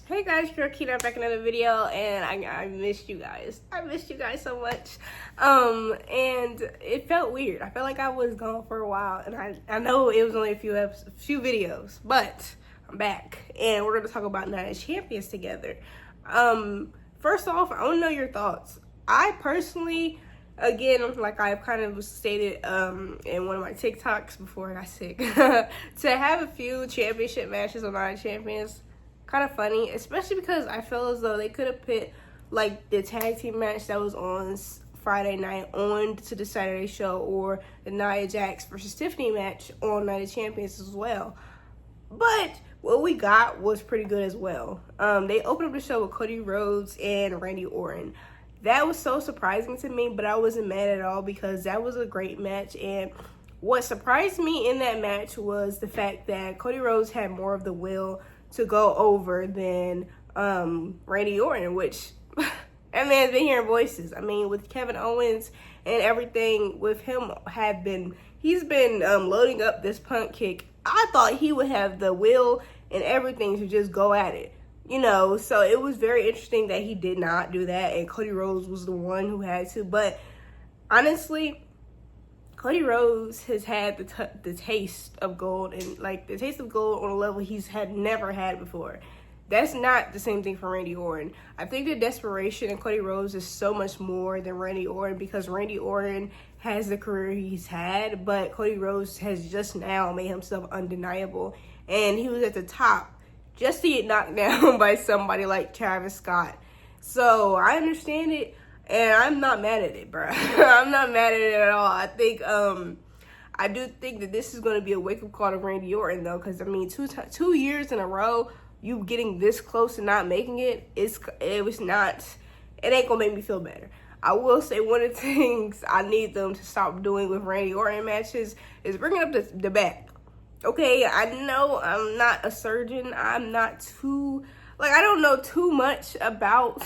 Hey guys, Kira back in another video, and I missed you guys. I missed you guys so much. And it felt weird. I felt like I was gone for a while, and I know it was only a few videos, but I'm back, and we're gonna talk about Night of Champions together. First off, I want to know your thoughts. I personally, again, like I've kind of stated in one of my TikToks before I got sick, to have a few championship matches on Night of Champions, kind of funny, especially because I feel as though they could have put like the tag team match that was on Friday night on to the Saturday show, or the Nia Jax versus Tiffany match on Night of Champions as well. But what we got was pretty good as well. They opened up the show with Cody Rhodes and Randy Orton. That was so surprising to me, but I wasn't mad at all because that was a great match. And what surprised me in that match was the fact that Cody Rhodes had more of the will to go over than Randy Orton, which that man's been hearing voices. I mean, with Kevin Owens and everything with him, he's been loading up this punt kick. I thought he would have the will and everything to just go at it, you know. So it was very interesting that he did not do that, and Cody Rhodes was the one who had to. But honestly, Cody Rhodes has had the taste of gold, and like the taste of gold on a level he's never had before. That's not the same thing for Randy Orton. I think the desperation in Cody Rhodes is so much more than Randy Orton, because Randy Orton has the career he's had, but Cody Rhodes has just now made himself undeniable, and he was at the top just to get knocked down by somebody like Travis Scott. So I understand it. And I'm not mad at it, bro. I'm not mad at it at all. I think, I do think that this is going to be a wake-up call to Randy Orton, though. Because, I mean, 2 years in a row, you getting this close and not making it, it ain't going to make me feel better. I will say one of the things I need them to stop doing with Randy Orton matches is bringing up the back. Okay, I know I'm not a surgeon. I'm not too... Like, I don't know too much about,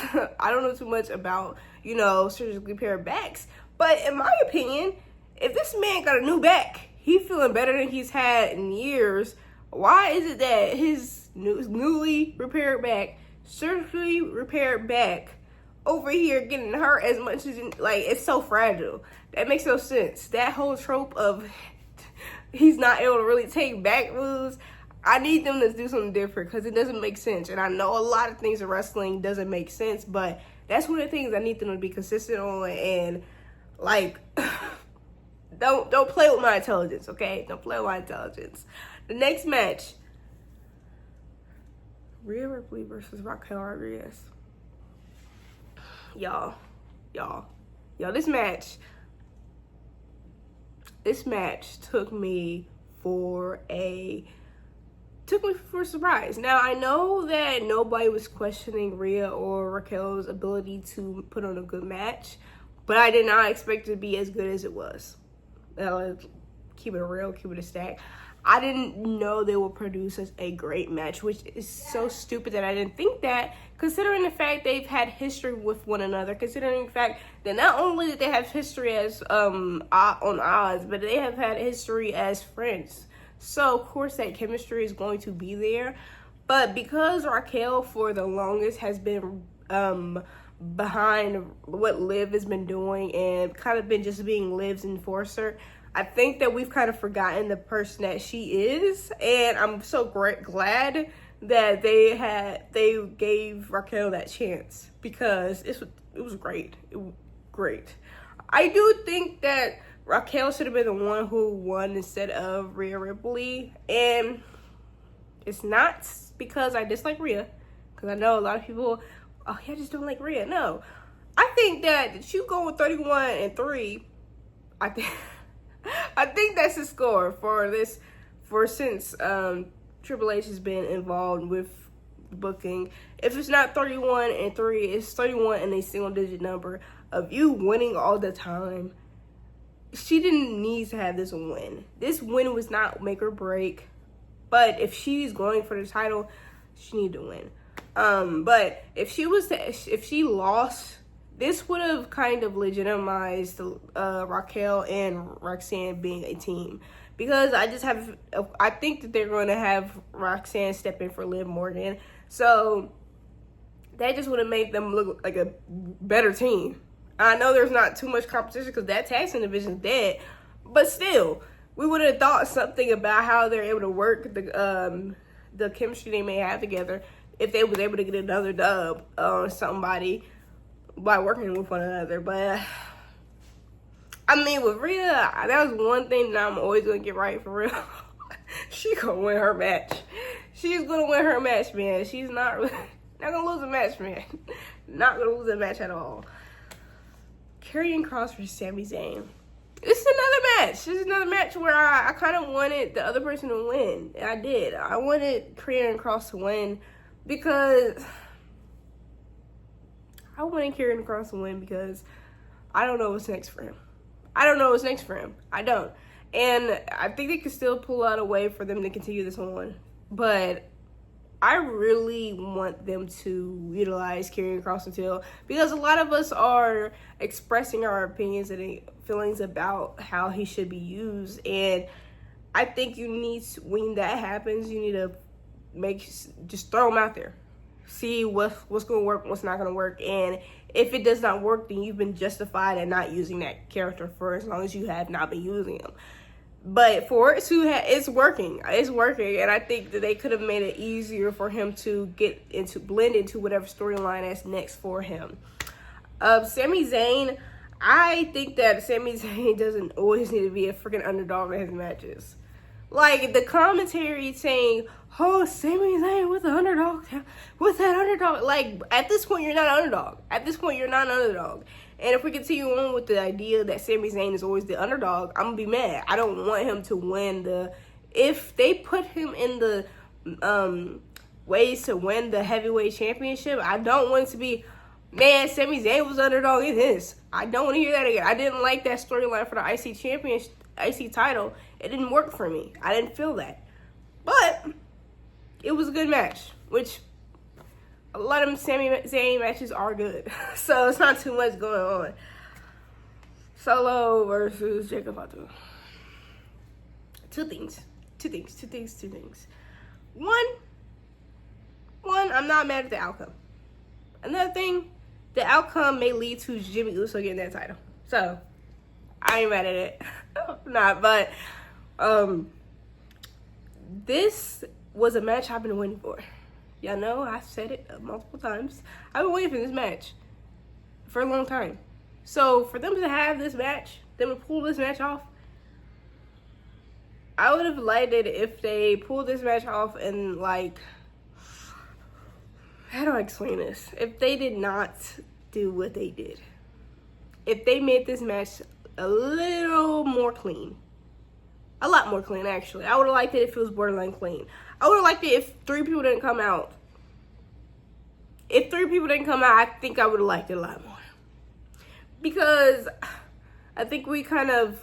you know, surgically repaired backs. But in my opinion, if this man got a new back, he feeling better than he's had in years. Why is it that his newly repaired back, surgically repaired back, over here getting hurt as much as, like, it's so fragile? That makes no sense. That whole trope of he's not able to really take back moves, I need them to do something different, because it doesn't make sense. And I know a lot of things in wrestling doesn't make sense, but that's one of the things I need them to be consistent on. And like, don't play with my intelligence, okay? Don't play with my intelligence. The next match, Rhea Ripley versus Raquel Rodriguez. Y'all, this match took me for a surprise. Now, I know that nobody was questioning Rhea or Raquel's ability to put on a good match, but I did not expect it to be as good as it was. Keep it real, keep it a stack. I didn't know they would produce such a great match, which is so stupid that I didn't think that, considering the fact they've had history with one another, considering the fact that not only did they have history as on odds, but they have had history as friends. So, of course, that chemistry is going to be there. But because Raquel, for the longest, has been behind what Liv has been doing and kind of been just being Liv's enforcer, I think that we've kind of forgotten the person that she is. And I'm so glad that they gave Raquel that chance, because it was great. It was great. I do think that Raquel should have been the one who won instead of Rhea Ripley. And it's not because I dislike Rhea, because I know a lot of people, oh, yeah, I just don't like Rhea. No. I think that you go with 31-3, I think that's the score since Triple H has been involved with booking. If it's not 31-3, it's 31 and a single digit number of you winning all the time. She didn't need to have this win. This win was not make or break. But if she's going for the title, she needed to win. But if she lost, this would have kind of legitimized Raquel and Roxanne being a team. Because I think that they're going to have Roxanne step in for Liv Morgan. So that just would have made them look like a better team. I know there's not too much competition because that tag team division's dead, but still, we would have thought something about how they're able to work the chemistry they may have together if they was able to get another dub on somebody by working with one another. But I mean, with Rhea, that was one thing that I'm always gonna get right for real. She gonna win her match. She's gonna win her match, man. She's not gonna lose a match, man. Not gonna lose a match at all. Karrion Kross versus Sami Zayn. This is another match. This is another match where I kind of wanted the other person to win. And I did. I wanted Karrion Kross to win because I don't know what's next for him. I don't. And I think they could still pull out a way for them to continue this on. But I really want them to utilize Karrion Kross until, because a lot of us are expressing our opinions and feelings about how he should be used. And I think when that happens, you need to just throw him out there. See what's going to work, what's not going to work. And if it does not work, then you've been justified in not using that character for as long as you have not been using him. But for it to it's working, and I think that they could have made it easier for him to blend into whatever storyline that's next for him. Sami Zayn, I think that Sami Zayn doesn't always need to be a freaking underdog in his matches. Like, the commentary saying, oh, Sami Zayn with that underdog. Like, at this point, you're not an underdog. And if we continue on with the idea that Sami Zayn is always the underdog, I'm going to be mad. I don't want him to win if they put him in the ways to win the heavyweight championship, I don't want it to be, man, Sami Zayn was underdog in this. I don't want to hear that again. I didn't like that storyline for the IC title. It didn't work for me. I didn't feel that. But it was a good match, which a lot of Sami Zayn matches are good. So it's not too much going on. Solo versus Jacob Fatu. Two things. One, I'm not mad at the outcome. Another thing, the outcome may lead to Jimmy Uso getting that title. So, I ain't mad at it. I'm not, but this was a match I've been waiting for. Y'all know, I've said it multiple times. I've been waiting for this match for a long time. So, for them to have this match, them to pull this match off, I would have liked it if they pulled this match off and, like, how do I explain this? If they did not do what they did. If they made this match a little more clean. A lot more clean, actually. I would have liked it if it was borderline clean. I would have liked it if 3 people didn't come out. If 3 people didn't come out, I think I would have liked it a lot more. Because I think we kind of,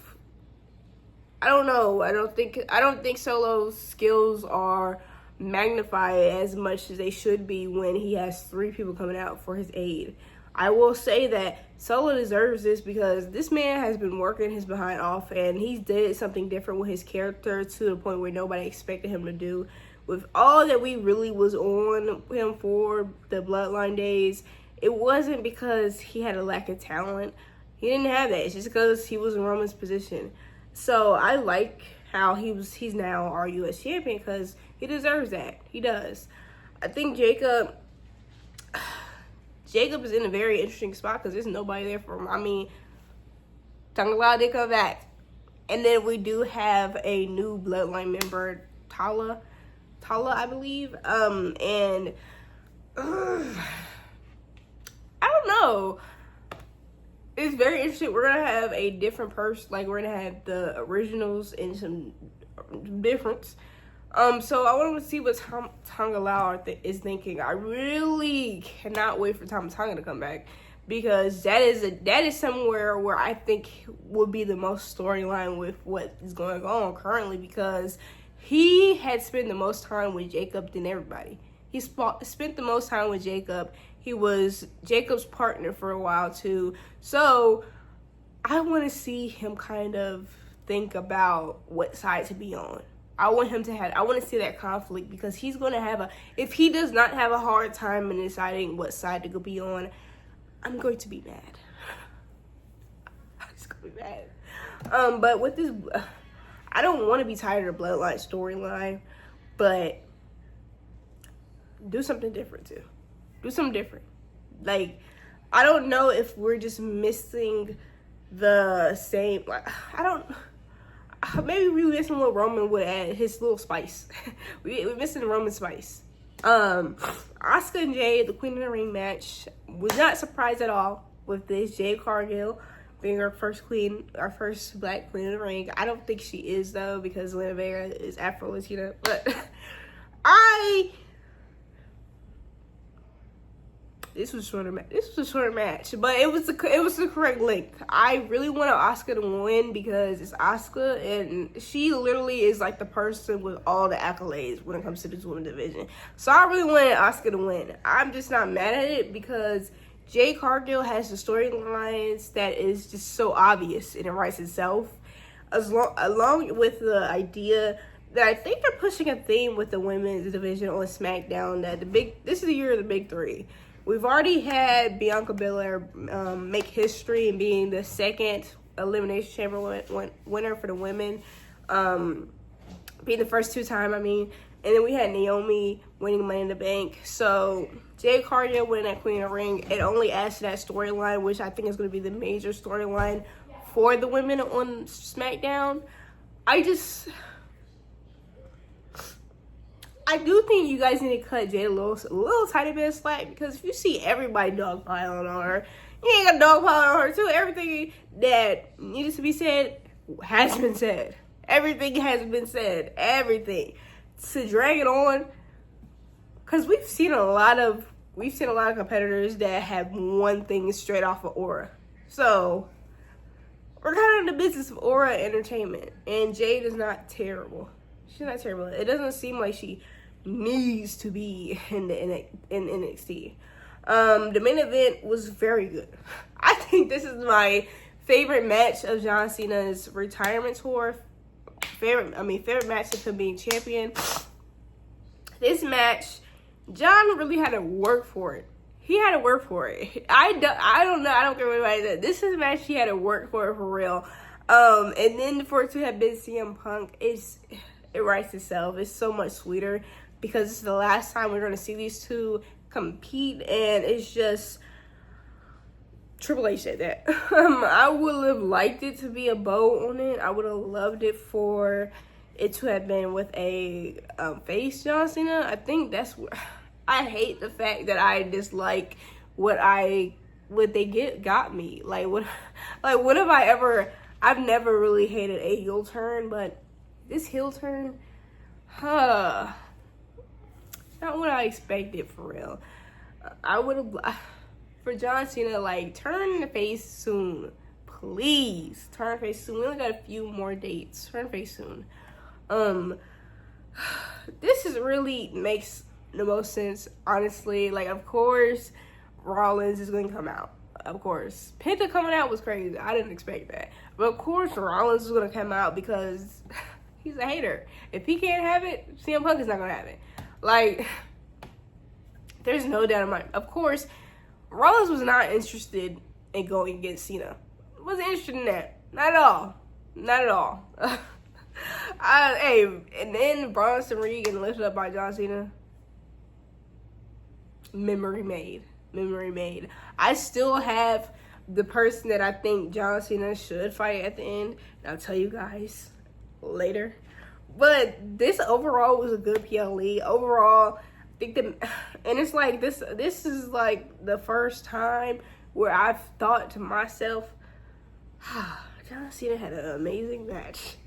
I don't know. I don't think Solo's skills are magnified as much as they should be when he has 3 people coming out for his aid. I will say that Solo deserves this because this man has been working his behind off, and he's did something different with his character to the point where nobody expected him to do. With all that we really was on him for the Bloodline days, it wasn't because he had a lack of talent. He didn't have that. It's just because he was in Roman's position. So I like how he's now our U.S. champion because he deserves that. He does. I think Jacob is in a very interesting spot because there's nobody there for him. I mean, Tangala did come back. And then we do have a new Bloodline member, Tala, I believe. And I don't know. It's very interesting. We're going to have a different person. Like, we're going to have the originals and some difference. So I want to see what Tonga Lau is thinking. I really cannot wait for Tonga to come back because that is somewhere where I think would be the most storyline with what is going on currently because he had spent the most time with Jacob than everybody. He spent the most time with Jacob. He was Jacob's partner for a while too. So I want to see him kind of think about what side to be on. I want to see that conflict, because he's going to have if he does not have a hard time in deciding what side to go be on, I'm going to be mad. I'm just going to be mad. But with this, I don't want to be tired of the Bloodline storyline, but do something different too. Do something different. Like, I don't know if we're just missing the same, like, maybe we missing what Roman would add, his little spice. We're missing the Roman spice. Asuka and Jade, the Queen of the Ring match, was not surprised at all with this. Jade Cargill being our first black Queen of the Ring. I don't think she is, though, because Lena Vega is Afro-Latina. But this was a shorter match, but it was the correct length. I really wanted Asuka to win because it's Asuka, and she literally is like the person with all the accolades when it comes to this women's division. So I really wanted Asuka to win. I'm just not mad at it because Jade Cargill has the storylines that is just so obvious and it writes itself, along with the idea that I think they're pushing a theme with the women's division on SmackDown, that this is the year of the big three. We've already had Bianca Belair make history and being the second Elimination Chamber winner for the women, being the first two-time, and then we had Naomi winning Money in the Bank. So Jade Cargill winning that Queen of the Ring, it only adds to that storyline, which I think is going to be the major storyline for the women on SmackDown. I do think you guys need to cut Jade a little tiny bit of slack, because if you see everybody dogpiling on her, you ain't got dogpile on her too. Everything that needed to be said has been said. Everything has been said. Everything. To drag it on, because we've seen a lot of competitors that have won things straight off of aura. So we're kind of in the business of aura entertainment, and Jade is not terrible. She's not terrible. It doesn't seem like she needs to be in NXT. The main event was very good. I think this is my favorite match of John Cena's retirement tour. Favorite match of him being champion. This match, John really had to work for it. He had to work for it. I don't know. I don't care what anybody said. This is a match he had to work for real. And then for it to have been CM Punk, it writes itself. It's so much sweeter because this is the last time we're going to see these two compete, and it's just Triple H said that. I would have liked it to be a bow on it. I would have loved it for it to have been with a face John Cena. I think that's what I hate, the fact that I dislike what they got me. What have I ever? I've never really hated a heel turn, but this heel turn, not what I expected for real. I would have, for John Cena, turn the face soon. Please, turn face soon. We only got a few more dates. Turn face soon. This really makes the most sense, honestly. Of course, Rollins is going to come out. Of course. Penta coming out was crazy. I didn't expect that. But of course, Rollins is going to come out because he's a hater. If he can't have it, CM Punk is not going to have it. There's no doubt in my mind. Of course, Rollins was not interested in going against Cena. Wasn't interested in that. Not at all. Not at all. And then Bronson Reed getting lifted up by John Cena. Memory made. Memory made. I still have the person that I think John Cena should fight at the end. And I'll tell you guys later. But this overall was a good PLE. Overall, I think this is the first time where I've thought to myself, John Cena had an amazing match.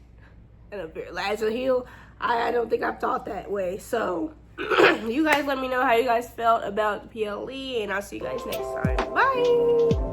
And as a heel, I don't think I've thought that way. So you guys let me know how you guys felt about the PLE, and I'll see you guys next time. Bye.